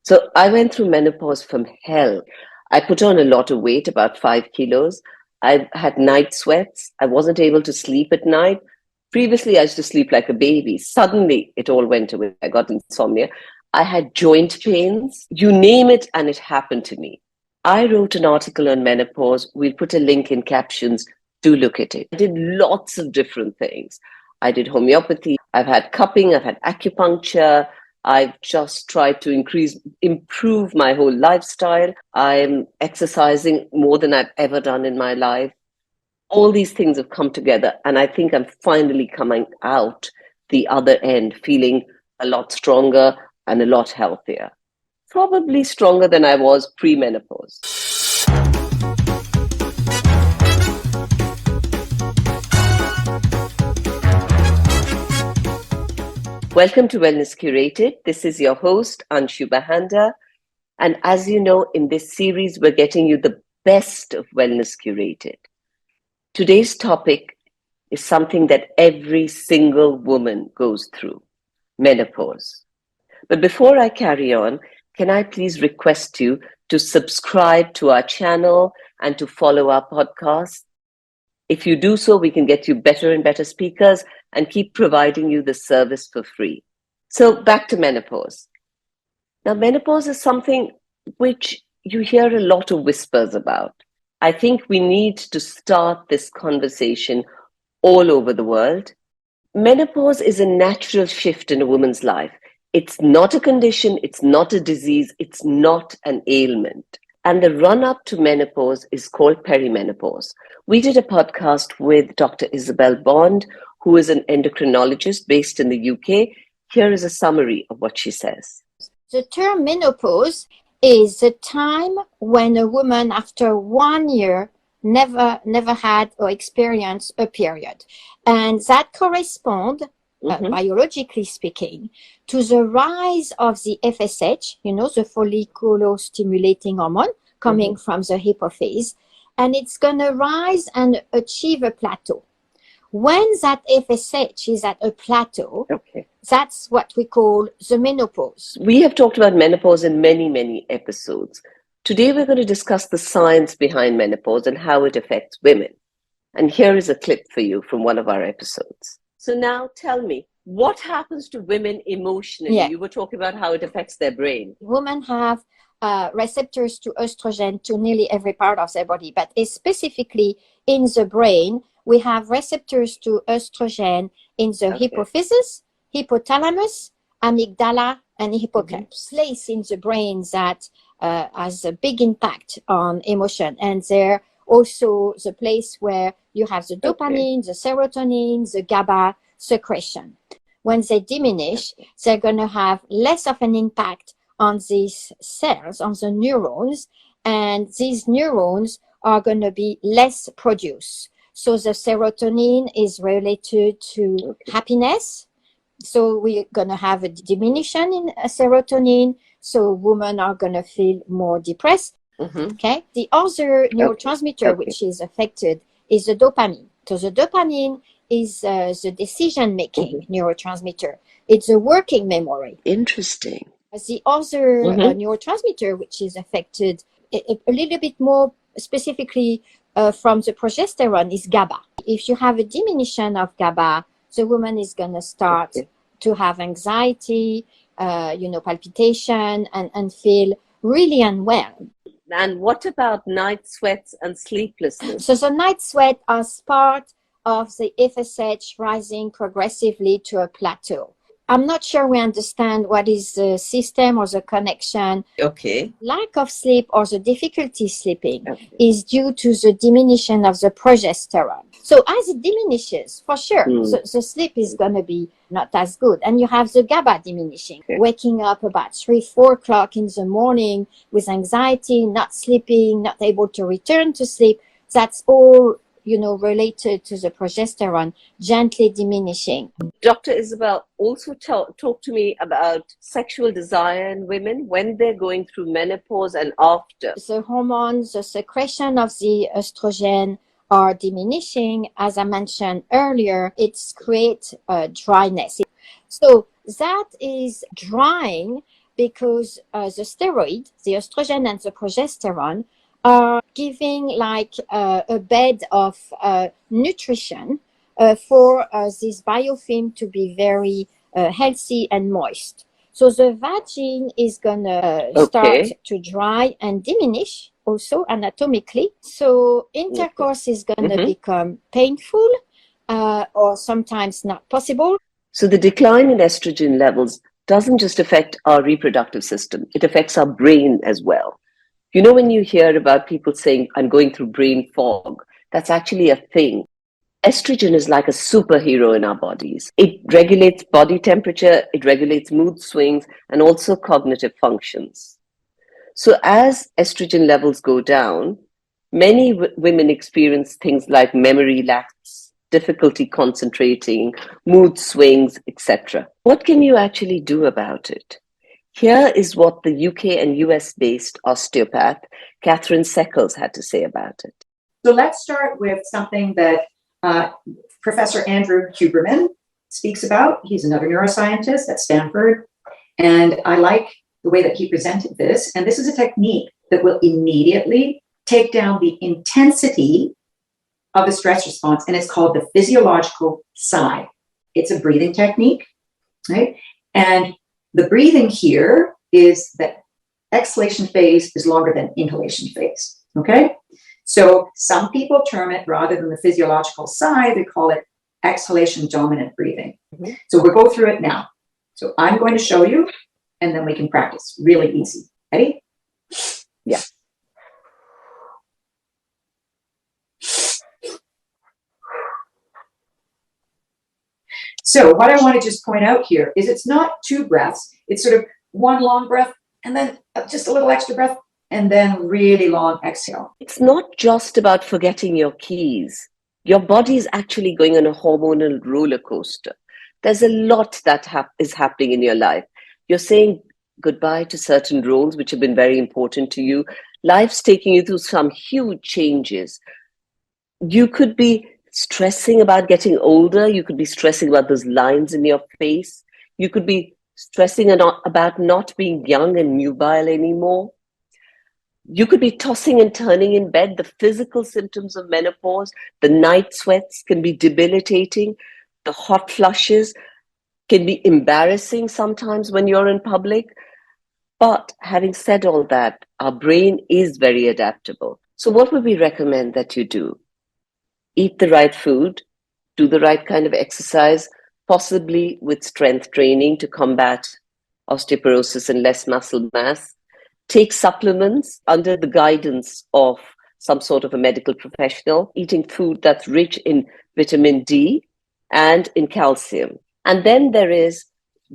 So I went through menopause from hell. I put on a lot of weight, about 5 kilos. I had night sweats. I wasn't able to sleep at night. Previously, I used to sleep like a baby. Suddenly, it all went away. I got insomnia. I had joint pains. You name it, and it happened to me. I wrote an article on menopause. We'll put a link in captions. Do look at it. I did lots of different things. I did homeopathy. I've had cupping. I've had acupuncture. I've just tried to improve my whole lifestyle. I'm exercising more than I've ever done in my life. All these things have come together, and I think I'm finally coming out the other end feeling a lot stronger and a lot healthier. Probably stronger than I was pre-menopause. Welcome to Wellness Curated. This is your host, Anshu Bahanda. And as you know, in this series, we're getting you the best of Wellness Curated. Today's topic is something that every single woman goes through, menopause. But before I carry on, can I please request you to subscribe to our channel and to follow our podcast? If you do so, we can get you better and better speakers and keep providing you the service for free. So back to menopause. Now, menopause is something which you hear a lot of whispers about. I think we need to start this conversation all over the world. Menopause is a natural shift in a woman's life. It's not a condition, it's not a disease, it's not an ailment. And the run-up to menopause is called perimenopause. We did a podcast with Dr Isabelle Bond, who is an endocrinologist based in the UK. Here is a summary of what she says. The term menopause is the time when a woman after 1 year never had or experienced a period. And that corresponds, biologically speaking, to the rise of the FSH, the follicular-stimulating hormone coming from the hypophyse, and it's going to rise and achieve a plateau. When that FSH is at a plateau, that's what we call the menopause. We have talked about menopause in many, many episodes. Today, we're going to discuss the science behind menopause and how it affects women. And here is a clip for you from one of our episodes. So now tell me, what happens to women emotionally? Yeah. You were talking about how it affects their brain. Women have receptors to estrogen to nearly every part of their body, but specifically in the brain, we have receptors to estrogen in the hypophysis, hypothalamus, amygdala, and hippocampus. Place in the brain that has a big impact on emotion. And they're also the place where you have the dopamine, the serotonin, the GABA secretion. When they diminish, they're going to have less of an impact on these cells, on the neurons, and these neurons are going to be less produced. So the serotonin is related to happiness. So we're going to have a diminution in serotonin. So women are going to feel more depressed. The other neurotransmitter which is affected is the dopamine. So the dopamine is the decision-making neurotransmitter. It's a working memory. Interesting. The other neurotransmitter which is affected a little bit more specifically from the progesterone is GABA. If you have a diminution of GABA, the woman is going to start to have anxiety, palpitation, and feel really unwell. And what about night sweats and sleeplessness? So the night sweat is part of the FSH rising progressively to a plateau. I'm not sure we understand what is the system or the connection. Lack of sleep or the difficulty sleeping is due to the diminution of the progesterone. So as it diminishes, for sure, the sleep is going to be not as good. And you have the GABA diminishing, waking up about 3-4 o'clock in the morning with anxiety, not sleeping, not able to return to sleep. That's all related to the progesterone gently diminishing. Dr. Isabelle, also talk to me about sexual desire in women when they're going through menopause and after. The hormones, the secretion of the estrogen are diminishing. As I mentioned earlier, it creates dryness. So that is drying because the steroid, the estrogen and the progesterone, are giving like a bed of nutrition for this biofilm to be very healthy and moist. So the vagine is gonna start to dry and diminish also anatomically. So intercourse is gonna become painful or sometimes not possible. So the decline in estrogen levels doesn't just affect our reproductive system, it affects our brain as well. You know, when you hear about people saying, I'm going through brain fog, that's actually a thing. Estrogen is like a superhero in our bodies. It regulates body temperature, it regulates mood swings, and also cognitive functions. So as estrogen levels go down, many women experience things like memory lapse, difficulty concentrating, mood swings, etc. What can you actually do about it? Here is what the UK and US based osteopath Katrine Cakuls had to say about it. So let's start with something that Professor Andrew Huberman speaks about. He's another neuroscientist at Stanford. And I like the way that he presented this. And this is a technique that will immediately take down the intensity of the stress response. And it's called the physiological sigh. It's a breathing technique, right? And the breathing here is that exhalation phase is longer than inhalation phase, okay? So some people term it, rather than the physiological sigh, they call it exhalation dominant breathing. So we'll go through it now. So I'm going to show you, and then we can practice. Really easy. Ready? Yeah. So what I want to just point out here is it's not two breaths. It's sort of one long breath and then just a little extra breath and then really long exhale. It's not just about forgetting your keys. Your body is actually going on a hormonal roller coaster. There's a lot that is happening in your life. You're saying goodbye to certain roles which have been very important to you. Life's taking you through some huge changes. You could be stressing about getting older. You could be stressing about those lines in your face. You could be stressing about not being young and nubile anymore. You could be tossing and turning in bed. The physical symptoms of menopause, the night sweats can be debilitating. The hot flushes can be embarrassing sometimes when you're in public. But having said all that, our brain is very adaptable. So what would we recommend that you do? Eat the right food, do the right kind of exercise, possibly with strength training to combat osteoporosis and less muscle mass. Take supplements under the guidance of some sort of a medical professional, eating food that's rich in vitamin D and in calcium. And then there is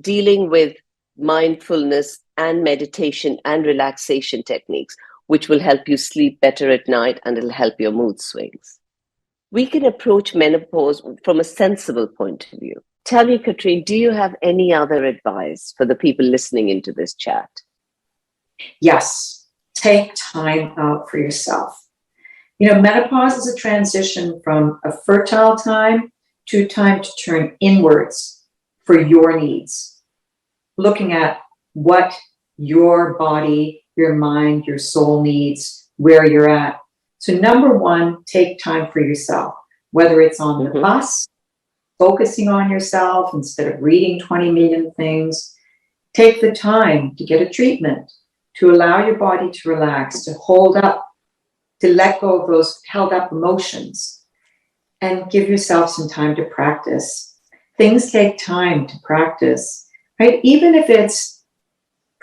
dealing with mindfulness and meditation and relaxation techniques, which will help you sleep better at night and it'll help your mood swings. We can approach menopause from a sensible point of view. Tell me, Katrine, do you have any other advice for the people listening into this chat? Yes, take time out for yourself. You know, menopause is a transition from a fertile time to time to turn inwards for your needs. Looking at what your body, your mind, your soul needs, where you're at. So number one, take time for yourself, whether it's on the bus, focusing on yourself instead of reading 20 million things. Take the time to get a treatment, to allow your body to relax, to hold up, to let go of those held up emotions, and give yourself some time to practice. Things take time to practice, right? Even if it's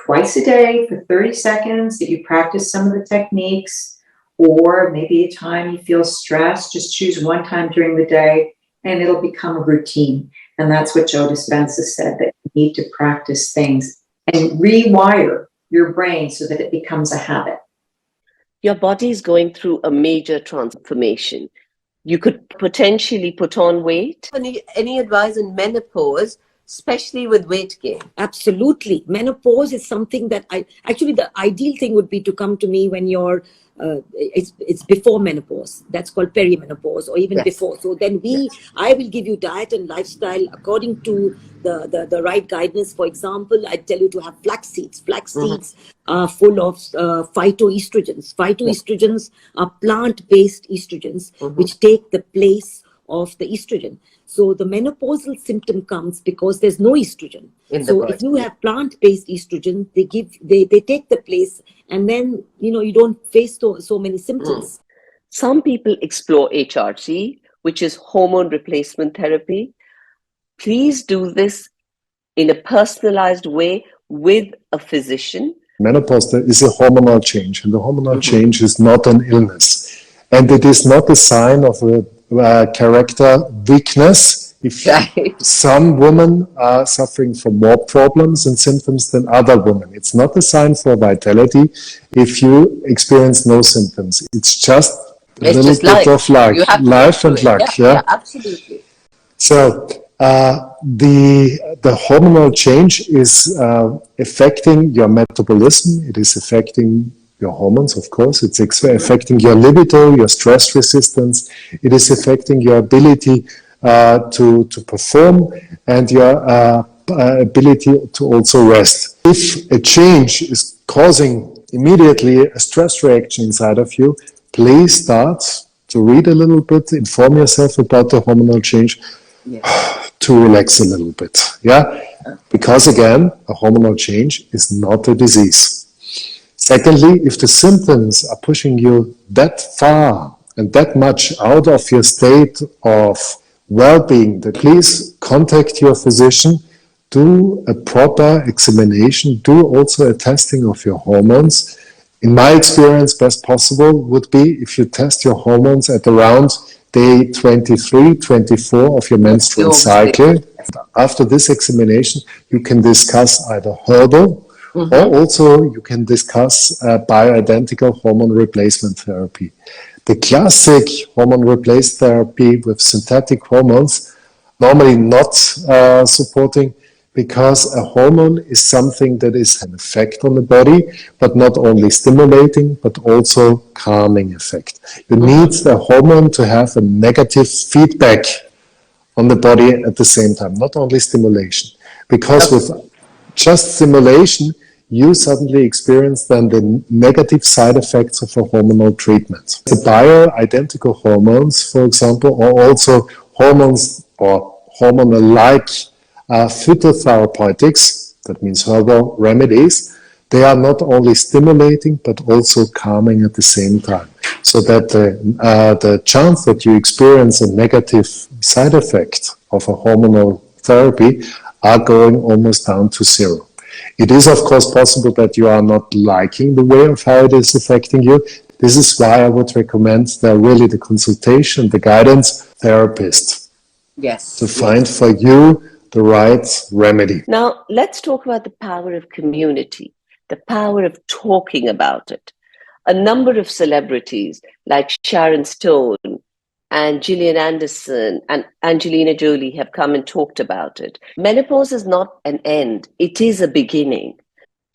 twice a day for 30 seconds that you practice some of the techniques, or maybe a time you feel stressed, just choose one time during the day and it'll become a routine. And that's what Joe Dispenza said, that you need to practice things and rewire your brain so that it becomes a habit. Your body is going through a major transformation. You could potentially put on weight. Any advice on menopause, especially with weight gain? Absolutely. Menopause is something that actually the ideal thing would be to come to me when you're it's before menopause. That's called perimenopause, or even before. So then I will give you diet and lifestyle according to the right guidance. For example, I tell you to have flax seeds. Flax seeds are full of phytoestrogens. Phytoestrogens are plant-based estrogens which take the place of the estrogen. So the menopausal symptom comes because there's no estrogen. So if you have plant-based estrogen, they take the place, and then you don't face so many symptoms. Some people explore HRT, which is hormone replacement therapy. Please do this in a personalized way with a physician. Menopause is a hormonal change, and the hormonal change is not an illness. And it is not a sign of a character weakness. If some women are suffering from more problems and symptoms than other women, it's not a sign for vitality if you experience no symptoms. It's just a little bit of luck, life and luck. Yeah, absolutely. So the hormonal change is affecting your metabolism. It is affecting your hormones, of course. It's affecting your libido, your stress resistance. It is affecting your ability to perform and your ability to also rest. If a change is causing immediately a stress reaction inside of you, please start to read a little bit, inform yourself about the hormonal change, to relax a little bit. Yeah? Because again, a hormonal change is not a disease. Secondly, if the symptoms are pushing you that far and that much out of your state of well-being, then please contact your physician, do a proper examination, do also a testing of your hormones. In my experience, best possible would be if you test your hormones at around day 23, 24 of your menstrual cycle. After this examination, you can discuss either herbal or also you can discuss bioidentical hormone replacement therapy. The classic hormone replacement therapy with synthetic hormones, normally not supporting, because a hormone is something that is an effect on the body, but not only stimulating, but also calming effect. You need the hormone to have a negative feedback on the body at the same time, not only stimulation. Because with just stimulation, you suddenly experience then the negative side effects of a hormonal treatment. The bioidentical hormones, for example, are also hormones or hormonal-like phytotherapeutics, that means herbal remedies. They are not only stimulating, but also calming at the same time. So that the chance that you experience a negative side effect of a hormonal therapy are going almost down to zero. It is, of course, possible that you are not liking the way of how it is affecting you. This is why I would recommend really the consultation, the guidance therapist. To find for you the right remedy. Now, let's talk about the power of community, the power of talking about it. A number of celebrities like Sharon Stone and Gillian Anderson and Angelina Jolie have come and talked about it. Menopause is not an end, it is a beginning.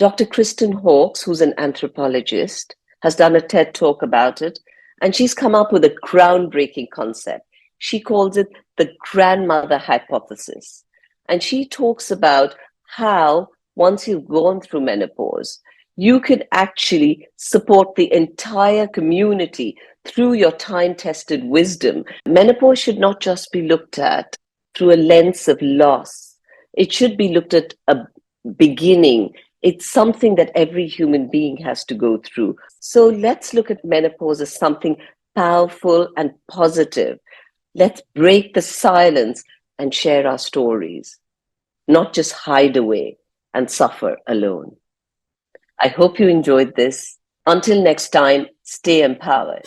Dr. Kristen Hawkes, who's an anthropologist, has done a TED talk about it, and she's come up with a groundbreaking concept. She calls it the grandmother hypothesis. And she talks about how, once you've gone through menopause, you can actually support the entire community through your time-tested wisdom. Menopause should not just be looked at through a lens of loss. It should be looked at a beginning. It's something that every human being has to go through. So let's look at menopause as something powerful and positive. Let's break the silence and share our stories, not just hide away and suffer alone. I hope you enjoyed this. Until next time, stay empowered.